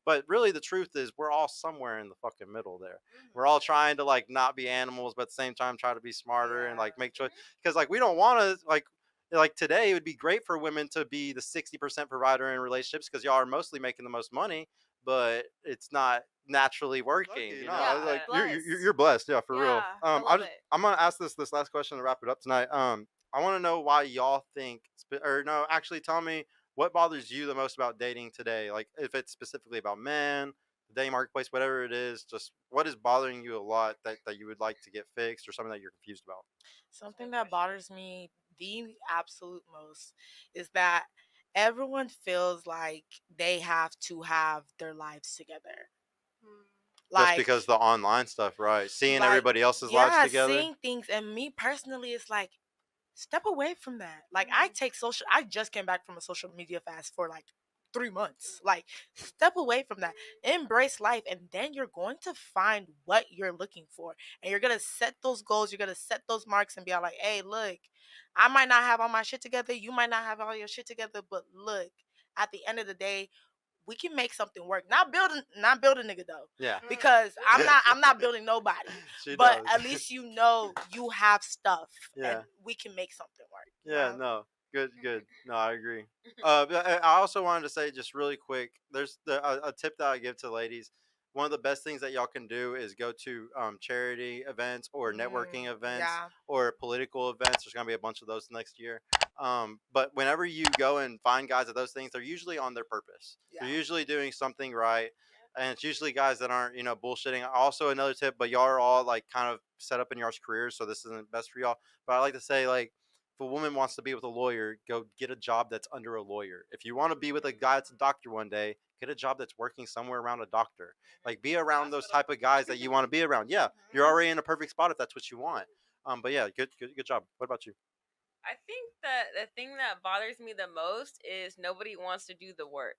But really, the truth is, we're all somewhere in the fucking middle there. We're Mhm. all trying to like not be animals, but at the same time try to be smarter and Yeah. like make choice. Mhm. Because like we don't want to like today it would be great for women to be the 60% provider in relationships because y'all are mostly making the most money, but it's not naturally working. Lucky, You no, know, Yeah, like blessed. you're blessed, yeah, for real. Yeah, I love it. I'm gonna ask this last question to wrap it up tonight. I want to know why y'all think, or no, actually, tell me what bothers you the most about dating today. Like if it's specifically about men, the dating marketplace, whatever it is, just what is bothering you a lot that you would like to get fixed or something that you're confused about. something that bothers me the absolute most is that everyone feels like they have to have their lives together. Mm. Just Like, because the online stuff, right? Seeing like, everybody else's lives yeah, together. seeing things, and me personally, it's like step away from that. Like, Mhm. I just came back from a social media fast for like 3 months. Like, step away from that, embrace life, and then you're going to find what you're looking for, and you're gonna set those goals, you're gonna set those marks, and be like, hey, look, I might not have all my shit together, you might not have all your shit together, but look, at the end of the day, we can make something work. Not build a nigga though, Yeah. Mm. because I'm not building nobody. She But does. at least you know you have stuff, and Yeah. we can make something work. Yeah, Yeah. no. Good, good. No, I agree. But I also wanted to say just really quick, there's a tip that I give to ladies. One of the best things that y'all can do is go to charity events or networking events Yeah. or political events. There's gonna be a bunch of those next year. But whenever you go and find guys at those things, they're usually on their purpose. Yeah. They're usually doing something right, and it's usually guys that aren't bullshitting. Also, another tip, but y'all are all like kind of set up in y'all's careers, so this isn't best for y'all. But I like to say like if a woman wants to be with a lawyer, go get a job that's under a lawyer. If you want to be with a guy that's a doctor one day, get a job that's working somewhere around a doctor. Like be around those type of guys that you want to be around. Yeah, you're Mhm. already in a perfect spot if that's what you want. But yeah, good job. What about you? I think that the thing that bothers me the most is nobody wants to do the work.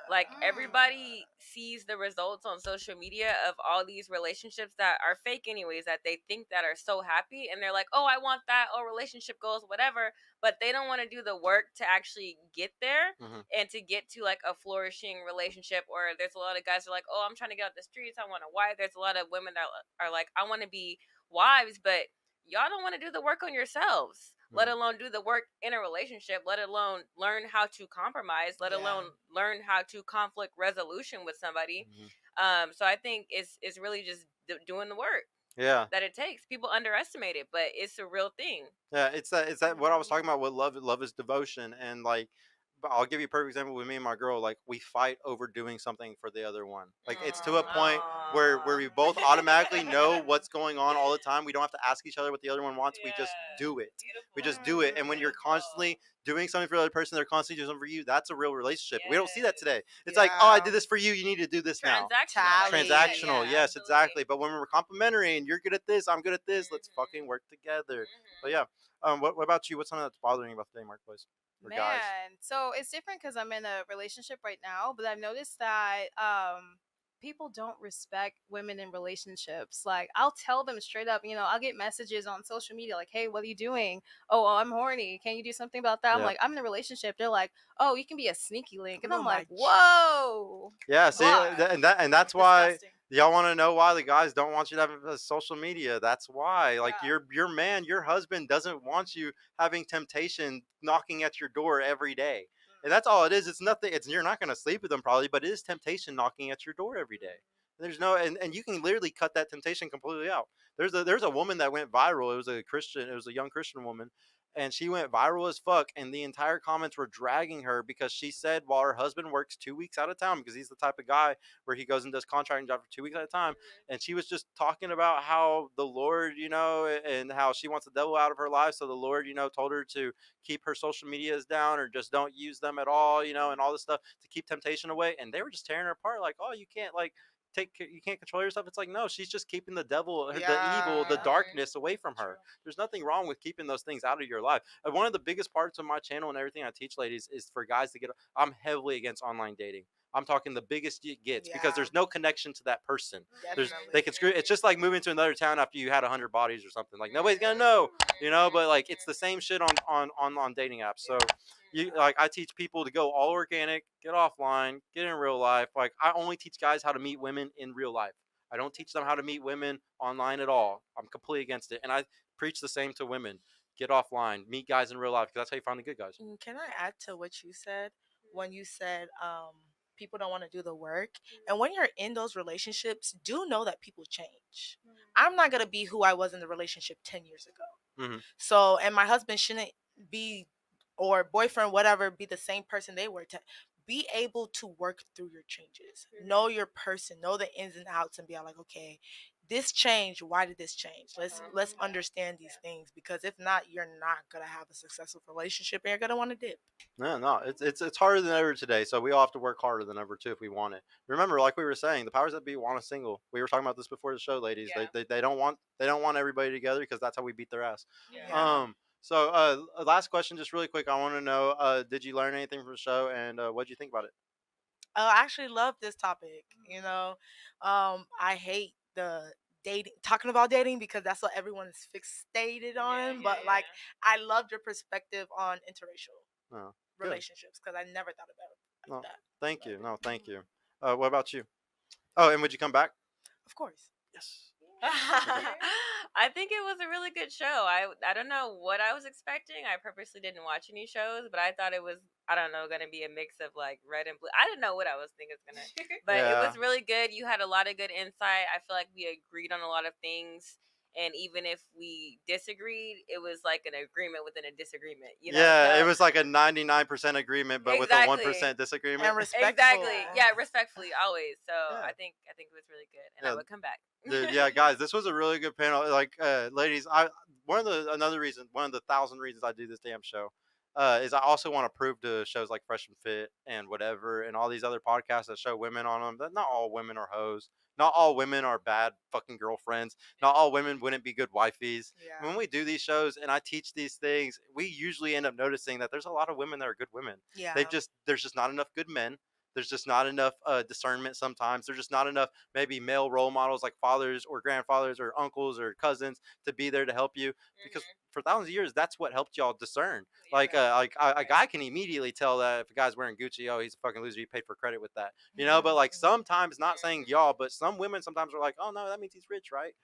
Like Mm. everybody sees the results on social media of all these relationships that are fake anyways, that they think that are so happy, and they're like, "Oh, I want that. Oh, relationship goals, whatever." But they don't want to do the work to actually get there Hmm. and to get to like a flourishing relationship. Or there's a lot of guys who are like, "Oh, I'm trying to get out the streets. I want a wife." There's a lot of women that are like, "I want to be wives," but y'all don't want to do the work on yourselves, let Hmm. alone do the work in a relationship, let alone learn how to compromise, let Yeah. alone learn how to conflict resolution with somebody. Hmm. So I think it's really just doing the work Yeah. that it takes. People underestimate it, but it's a real thing. Yeah, it's that what I was talking Mhm. about. What love is devotion, and like, but I'll give you a perfect example with me and my girl. Like, we fight over doing something for the other one. Like, it's to a point where Aww. we both automatically know what's going on all the time. We don't have to ask each other what the other one wants. We just Yeah. do it. We just Beautiful. do it. And when you're Beautiful. constantly doing something for the other person, they're constantly doing something for you. That's a real relationship. We don't see that Yes. today. It's like, oh, I Yeah. did this for you. You need to do this now. Transactional, like you Tally. said. Transactional, Yeah, Yeah. yes, absolutely. exactly. But when we're complimentary and you're good at this, I'm good at this, let's fucking Mhm. work together. But Mhm. yeah, what about you? What's something that's bothering you about the dating marketplace or guys? Man, so it's different because I'm in a relationship right now, but I've noticed that people don't respect women in relationships. Like I'll tell them straight up, I'll get messages on social media like, "Hey, what are you doing? Oh, well, I'm horny. Can you do something about that?" I'm Yeah, like, "I'm in a relationship." They're like, "Oh, you can be a sneaky link," and Oh I'm my like, Jesus. "Whoa, yeah. See, block, and that's why disgusting." y'all want to know why the guys don't want you to have social media. That's why, like, Yeah. your man, your husband doesn't want you having temptation knocking at your door every day. And that's all it is. It's nothing. It's you're not going to sleep with them probably, but it is temptation knocking at your door every day. There's no, and you can literally cut that temptation completely out. There's a woman that went viral. It was a Christian. It was a young Christian woman, and she went viral as fuck. And the entire comments were dragging her because she said while her husband works 2 weeks out of town because he's the type of guy where he goes and does contracting job for 2 weeks at a time. And she was just talking about how the Lord, and how she wants the devil out of her life. So the Lord, told her to keep her social medias down or just don't use them at all, and all this stuff to keep temptation away. And they were just tearing her apart, like, oh, you can't like you can't control yourself. It's like, no, she's just keeping the devil, the evil, the Yeah. darkness away from True. her. There's nothing wrong with keeping those things out of your life. One of the biggest parts of my channel and everything I teach ladies is for guys to get. I'm heavily against online dating. I'm talking the biggest it gets because Yeah. there's no connection to that person. There's Definitely. they can screw. It's just like moving to another town after you had 100 bodies or something. Like nobody's gonna know, But like it's the same shit on dating apps. So I teach people to go all organic, get offline, get in real life. Like I only teach guys how to meet women in real life. I don't teach them how to meet women online at all. I'm completely against it, and I preach the same to women. Get offline, meet guys in real life because that's how you find the good guys. Can I add to what you said when you said people don't want to do the work? And when you're in those relationships, do know that people change. I'm not going to be who I was in the relationship 10 years ago. Mm-hmm. So, and my husband shouldn't be, or boyfriend, whatever, be the same person they were. To be able to work through your changes, know your person, know the ins and outs, and be like, okay, this changed. Why did this change? Let's understand these things, because if not, you're not gonna have a successful relationship, and you're gonna want to dip. No, it's harder than ever today. So we all have to work harder than ever too if we want it. Remember, like we were saying, the powers that be want a single. We were talking about this before the show, ladies. Yeah. They don't want everybody together because that's how we beat their ass. Yeah. So last question, just really quick. I want to know, did you learn anything from the show, and what did you think about it? I actually love this topic. I hate the dating, talking about dating, because that's what everyone is fixated on. But like, I loved your perspective on interracial Oh, good. relationships, because I never thought about it No, like that. thank you. No, thank you. What about you? Oh, and would you come back? Of course. Yes. I think it was a really good show. I don't know what I was expecting. I purposely didn't watch any shows, but I thought it was, I don't know, gonna be a mix of like red and blue. I didn't know what I was thinking it was gonna, but it Yeah. was really good. You had a lot of good insight. I feel like we agreed on a lot of things. And even if we disagreed, it was like an agreement within a disagreement. Yeah, So- it was like a 99% agreement, but with a Exactly. 1% disagreement. And respectful. Exactly. Yeah, respectfully always. So Yeah. I think it was really good, and Yeah. I would come back. Dude, yeah, guys, this was a really good panel. Like, ladies, one of the 1,000 reasons I do this damn show, is I also want to prove to shows like Fresh and Fit and whatever, and all these other podcasts that show women on them that not all women are hoes, not all women are bad fucking girlfriends, not all women wouldn't be good wifeys. Yeah. When we do these shows and I teach these things, we usually end up noticing that there's a lot of women that are good women. Yeah. There's just not enough good men. There's just not enough discernment sometimes. There's just not enough maybe male role models like fathers or grandfathers or uncles or cousins to be there to help you, because for thousands of years that's what helped y'all discern. Like a guy can immediately tell that if a guy's wearing Gucci, oh, he's a fucking loser, he paid for credit with that, but like sometimes, not saying y'all, but some women sometimes are like, oh no, that means he's rich, right?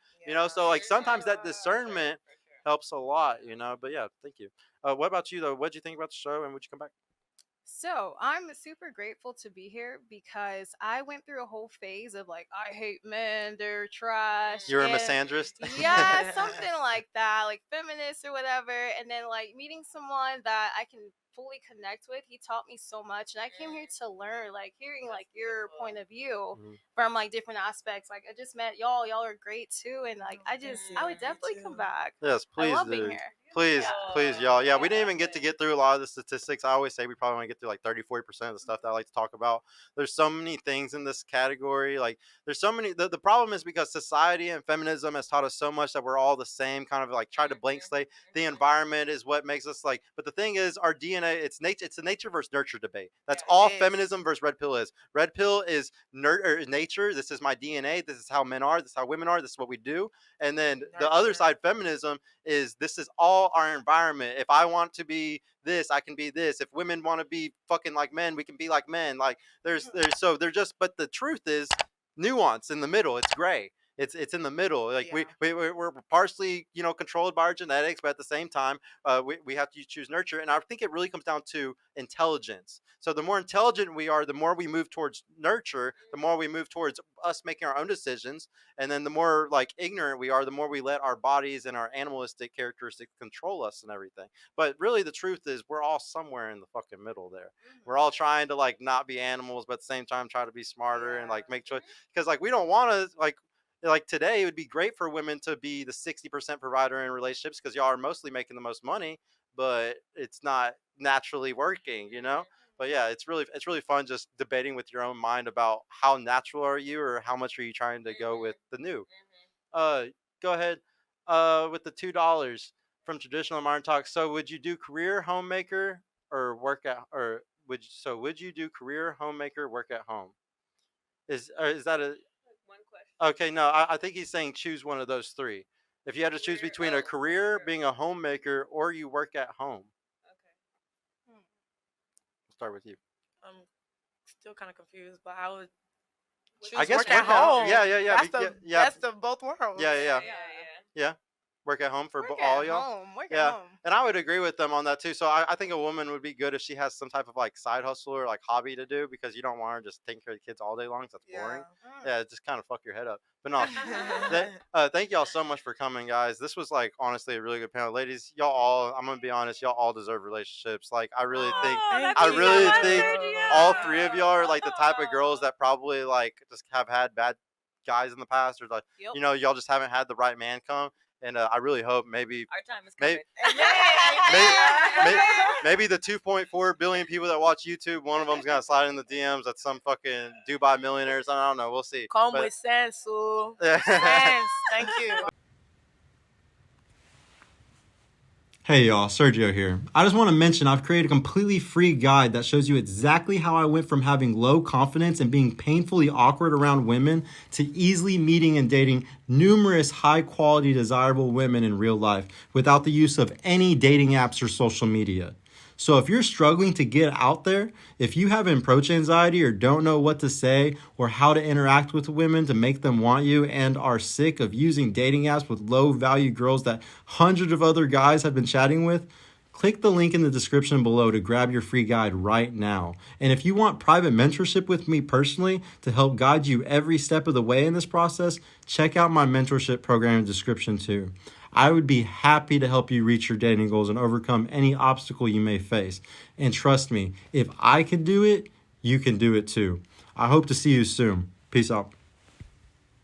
So like sometimes that discernment helps a lot, but yeah, thank you. What about you though? What did you think about the show, and would you come back? So I'm super grateful to be here because I went through a whole phase of like, I hate men, they're trash. You're a and- misandrist. Yeah, something like that, like feminist or whatever. And then like meeting someone that I can fully connect with, he taught me so much, and I came here to learn, like hearing like your point of view from like different aspects. Like I just met y'all are great too, and like I would definitely come back. Yes, please I love do. being here. Please, y'all. Yeah, we didn't even get through a lot of the statistics. I always say we probably want to get through like 30-40% of the stuff that I like to talk about. There's so many things in this category. Like, there's so many. The problem is because society and feminism has taught us so much that we're all the same, kind of like try to blank slate. The environment is what makes us like. But the thing is, our DNA, it's nature. It's a nature versus nurture debate. That's all feminism versus red pill is. Red pill is nature. This is my DNA. This is how men are. This is how women are. This is what we do. And then the other side, feminism, is this is all our environment. If I want to be this, I can be this. If women want to be fucking like men, we can be like men. Like there's so they're just, but the truth is nuance in the middle. It's gray. It's in the middle. Like we're partially controlled by our genetics, but at the same time we have to choose nurture. And I think it really comes down to intelligence. So the more intelligent we are, the more we move towards nurture, the more we move towards us making our own decisions. And then the more like ignorant we are, the more we let our bodies and our animalistic characteristics control us and everything. But really the truth is we're all somewhere in the fucking middle there. We're all trying to like not be animals, but at the same time try to be smarter and like make choice, because like we don't want to like today it would be great for women to be the 60% provider in relationships because y'all are mostly making the most money, but it's not naturally working. But yeah, it's really fun just debating with your own mind about how natural are you, or how much are you trying to go with the new. Go ahead with the $2 from traditional modern talk. So would you do career homemaker or work out, or would you do career, homemaker, work at home? Is that a One question. okay? No, I think he's saying choose one of those three. If you had to choose Career, between a career, homemaker. being a homemaker, or you work at home, Okay. we'll start with you. I'm still kind of confused, but I would choose I guess work at home. Yeah. That's the Yeah. best of both worlds. Yeah. Yeah. Work at home for Work all at y'all. home. Work Yeah. at home. And I would agree with them on that too. So I think a woman would be good if she has some type of like side hustle or like hobby to do, because you don't want her just taking care of the kids all day long. 'Cause that's boring. Yeah, it just kind of fuck your head up. But no, thank y'all so much for coming, guys. This was like honestly a really good panel, ladies. Y'all all, I'm gonna be honest, y'all all deserve relationships. Like I really think, Thank I you. really so think much. all three of y'all are like the type of girls that probably like just have had bad guys in the past, or like Yep. y'all just haven't had the right man come. And I really hope maybe Our time is coming. maybe the 2.4 billion people that watch YouTube, one of them's gonna slide in the DMs at some fucking Dubai millionaires. I don't know. We'll see. Come But- with sense, Sue. Yeah. Sense. Thank you. Hey y'all, Sergio here. I just want to mention I've created a completely free guide that shows you exactly how I went from having low confidence and being painfully awkward around women to easily meeting and dating numerous high quality desirable women in real life without the use of any dating apps or social media. So if you're struggling to get out there, if you have approach anxiety or don't know what to say or how to interact with women to make them want you, and are sick of using dating apps with low value girls that hundreds of other guys have been chatting with, click the link in the description below to grab your free guide right now. And if you want private mentorship with me personally to help guide you every step of the way in this process, check out my mentorship program in the description too. I would be happy to help you reach your dating goals and overcome any obstacle you may face. And trust me, if I can do it, you can do it too. I hope to see you soon. Peace out.